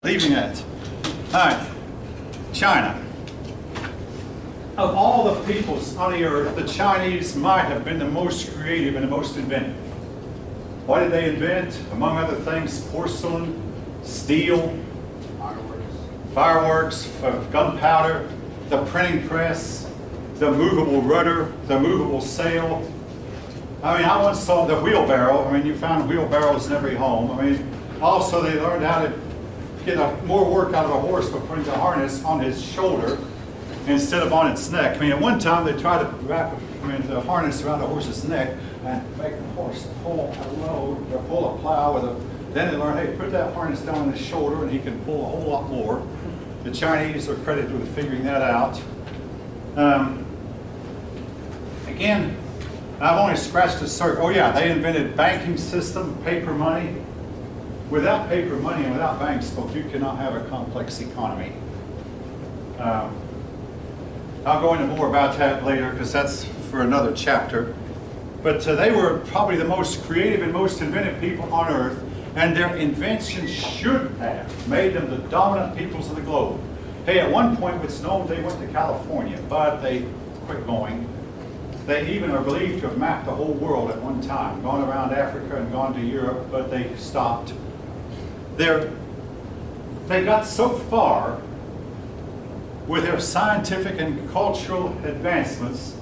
Leaving it. All right, China. Of all the peoples on the earth, the Chinese might have been the most creative and the most inventive. What did they invent? Among other things, porcelain, steel, fireworks, gunpowder, the printing press, the movable rudder, the movable sail. I mean, I once saw the wheelbarrow. I mean, you found wheelbarrows in every home. I mean, also they learned how to get more work out of a horse by putting the harness on his shoulder instead of on its neck. I mean, at one time they tried to wrap the harness around the horse's neck and make the horse pull a load or pull a plow with a. Then they learned, hey, put that harness down on his shoulder and he can pull a whole lot more. The Chinese are credited with figuring that out. Again, I've only scratched the surface. Oh yeah, they invented banking system, paper money. Without paper money and without banks, folks, you cannot have a complex economy. I'll go into more about that later because that's for another chapter. But they were probably the most creative and most inventive people on earth, and their inventions should have made them the dominant peoples of the globe. Hey, at one point it's known they went to California, but they quit going. They even are believed to have mapped the whole world at one time, gone around Africa and gone to Europe, but they stopped. They got so far with their scientific and cultural advancements,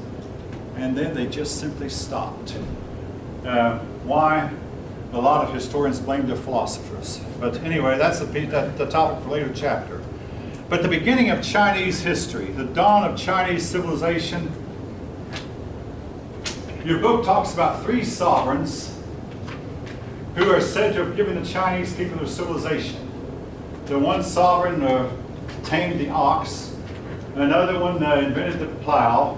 and then they just simply stopped. Why? A lot of historians blame the philosophers. But anyway, that's the topic for a later chapter. But the beginning of Chinese history, the dawn of Chinese civilization, your book talks about 3 sovereigns who are said to have given the Chinese people their civilization. The one sovereign tamed the ox, another one invented the plow,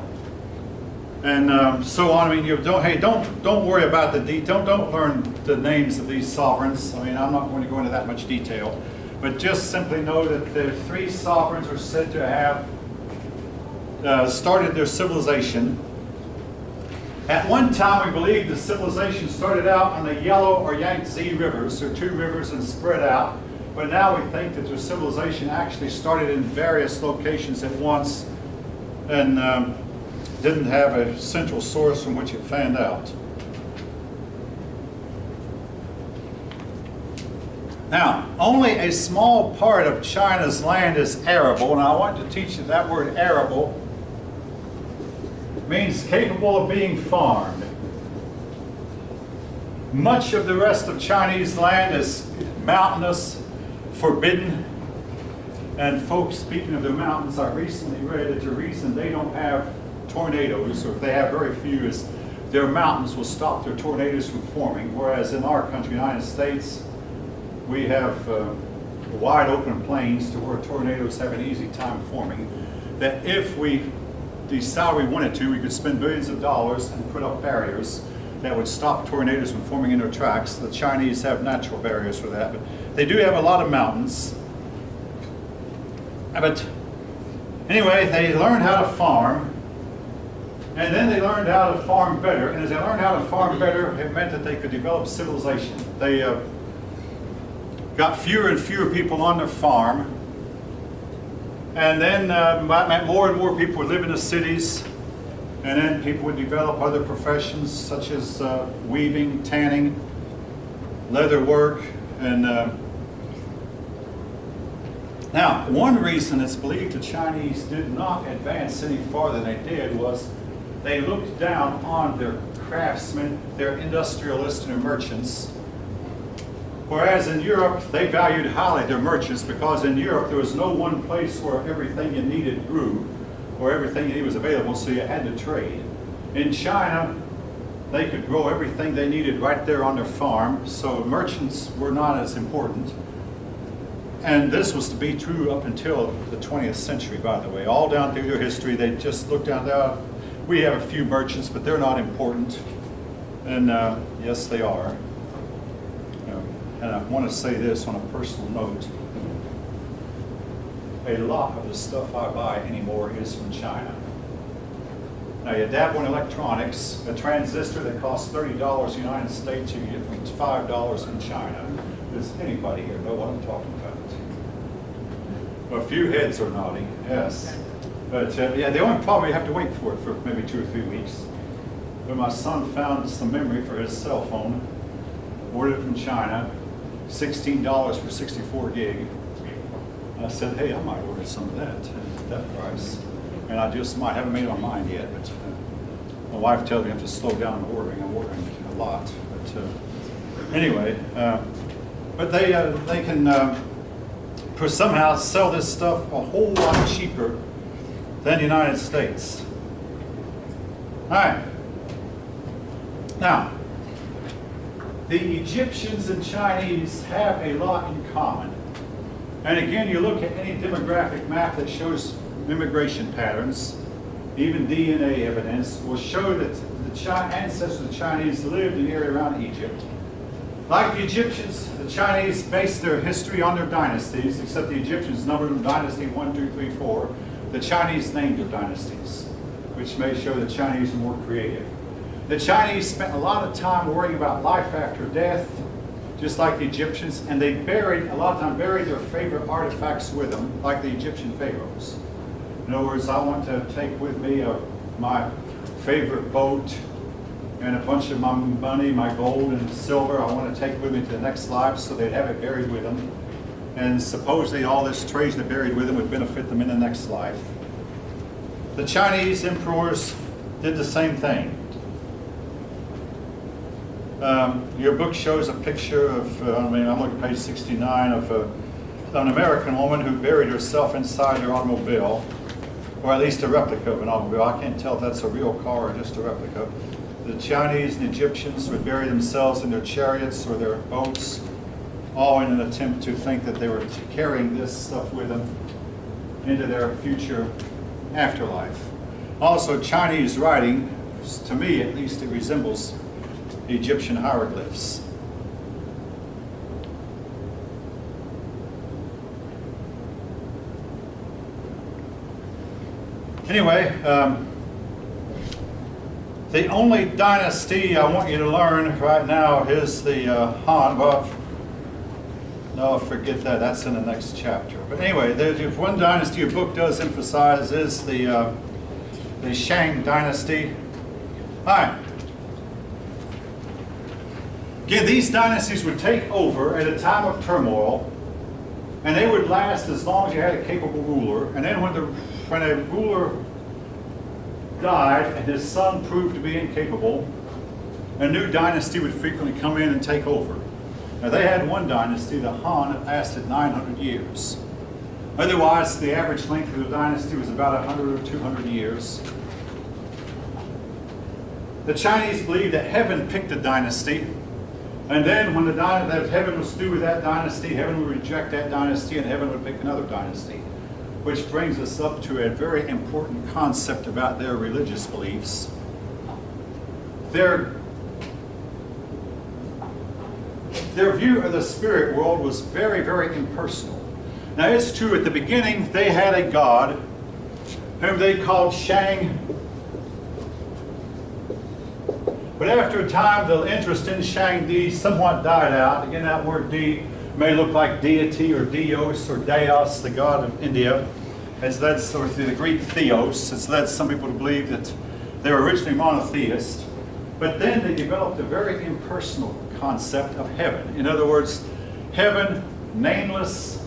and so on. I mean, don't worry about the detail. Don't learn the names of these sovereigns. I mean, I'm not going to go into that much detail, but just simply know that the 3 sovereigns are said to have started their civilization. At one time, we believe the civilization started out on the Yellow or Yangtze rivers. They're 2 rivers and spread out. But now we think that their civilization actually started in various locations at once and didn't have a central source from which it fanned out. Now, only a small part of China's land is arable, and I want to teach you that word arable means capable of being farmed. Much of the rest of Chinese land is mountainous, forbidden, and folks, speaking of the mountains, I recently read that the reason they don't have tornadoes, or if they have very few, is their mountains will stop their tornadoes from forming, whereas in our country, the United States, we have wide open plains to where tornadoes have an easy time forming, that if we decide we wanted to, we could spend billions of dollars and put up barriers that would stop tornadoes from forming in their tracks. The Chinese have natural barriers for that, but they do have a lot of mountains. But anyway, they learned how to farm, and then they learned how to farm better, and as they learned how to farm better, it meant that they could develop civilization. They got fewer and fewer people on their farm, and then that meant more and more people would live in the cities, and then people would develop other professions such as weaving, tanning, leather work, and now one reason it's believed the Chinese did not advance any farther than they did was they looked down on their craftsmen, their industrialists, and their merchants. Whereas in Europe, they valued highly their merchants because in Europe there was no one place where everything you needed grew or everything you needed was available, so you had to trade. In China, they could grow everything they needed right there on their farm, so merchants were not as important. And this was to be true up until the 20th century, by the way. All down through their history, they just looked down there. We have a few merchants, but they're not important. And yes, they are. And I want to say this on a personal note. A lot of the stuff I buy anymore is from China. Now you dabble in electronics, a transistor that costs $30 in the United States, you can get from $5 in China. Does anybody here know what I'm talking about? A few heads are nodding, yes. But yeah, they only probably have to wait for it for maybe 2 or 3 weeks. But my son found some memory for his cell phone, ordered it from China, $16 for 64 gig. I said, hey, I might order some of that at that price. And I just might, haven't made up my mind yet, but my wife tells me I have to slow down on ordering. I'm ordering a lot. But anyway, but they can somehow sell this stuff a whole lot cheaper than the United States. All right. Now, the Egyptians and Chinese have a lot in common. And again, you look at any demographic map that shows immigration patterns, even DNA evidence, will show that the ancestors of the Chinese lived in the area around Egypt. Like the Egyptians, the Chinese based their history on their dynasties, except the Egyptians numbered them dynasty 1, 2, 3, 4. The Chinese named their dynasties, which may show the Chinese are more creative. The Chinese spent a lot of time worrying about life after death, just like the Egyptians, and they buried, a lot of time buried their favorite artifacts with them, like the Egyptian pharaohs. In other words, I want to take with me my favorite boat and a bunch of my money, my gold and silver, I want to take with me to the next life, so they'd have it buried with them. And supposedly all this treasure they buried with them would benefit them in the next life. The Chinese emperors did the same thing. Your book shows a picture of, I'm looking at page 69, of an American woman who buried herself inside her automobile, or at least a replica of an automobile. I can't tell if that's a real car or just a replica. The Chinese and Egyptians would bury themselves in their chariots or their boats, all in an attempt to think that they were carrying this stuff with them into their future afterlife. Also, Chinese writing, to me at least, it resembles the Egyptian hieroglyphs. Anyway, the only dynasty I want you to learn right now is the Han. Well, no, forget that. That's in the next chapter. But anyway, there's one dynasty your book does emphasize is the Shang dynasty. All right. Again, these dynasties would take over at a time of turmoil, and they would last as long as you had a capable ruler. And then when a ruler died and his son proved to be incapable, a new dynasty would frequently come in and take over. Now, they had one dynasty, the Han, that lasted 900 years. Otherwise, the average length of the dynasty was about 100 or 200 years. The Chinese believed that heaven picked a dynasty, and then when that heaven was through with that dynasty, heaven would reject that dynasty and heaven would pick another dynasty. Which brings us up to a very important concept about their religious beliefs. Their view of the spirit world was very, very impersonal. Now, it's true, at the beginning they had a god whom they called Shang. But after a time, the interest in Shang-Di somewhat died out. Again, that word Di may look like deity or Dios or Deos, the god of India. It's led, or the Greek Theos, it's led some people to believe that they were originally monotheist. But then they developed a very impersonal concept of heaven. In other words, heaven, nameless,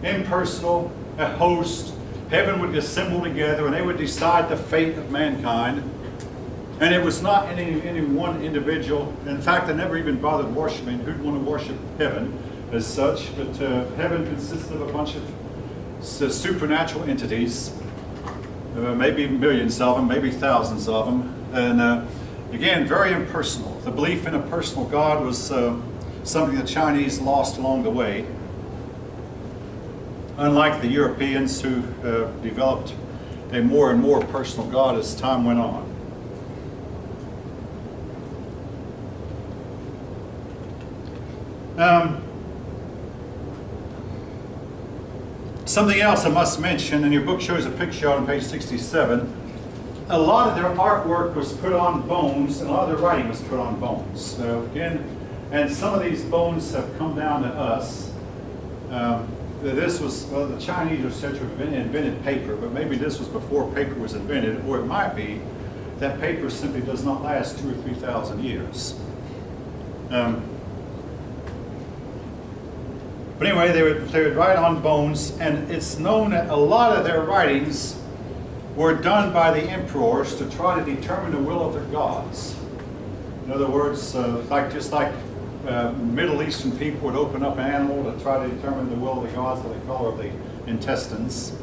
impersonal, a host. Heaven would assemble together and they would decide the fate of mankind. And it was not any one individual. In fact, they never even bothered worshiping. Who'd want to worship heaven as such? But heaven consisted of a bunch of supernatural entities, maybe millions of them, maybe thousands of them. And again, very impersonal. The belief in a personal God was something the Chinese lost along the way. Unlike the Europeans who developed a more and more personal God as time went on. Something else I must mention, and your book shows a picture on page 67, a lot of their artwork was put on bones, and a lot of their writing was put on bones. So again, and some of these bones have come down to us. this was, well, the Chinese are said to have invented paper, but maybe this was before paper was invented, or it might be that paper simply does not last 2,000 or 3,000 years. But anyway, they would write on bones, and it's known that a lot of their writings were done by the emperors to try to determine the will of their gods. In other words, just like Middle Eastern people would open up an animal to try to determine the will of the gods by the color of the intestines.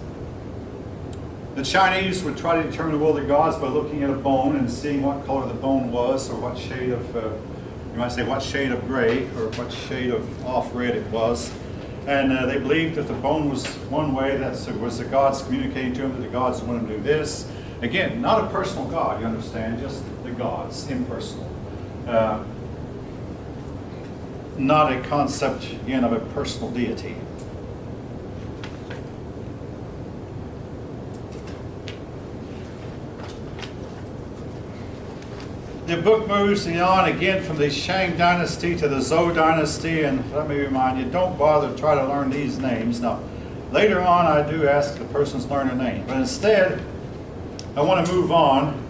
The Chinese would try to determine the will of the gods by looking at a bone and seeing what color the bone was, or what shade of, you might say, what shade of gray, or what shade of off red it was. And they believed if the bone was one way, that was the gods communicating to them that the gods wanted to do this. Again, not a personal God, you understand, just the gods, impersonal. Not a concept, again, of a personal deity. The book moves on again from the Shang dynasty to the Zhou dynasty, and let me remind you, don't bother to try to learn these names. Now, later on I do ask the person's learn a name, but instead I want to move on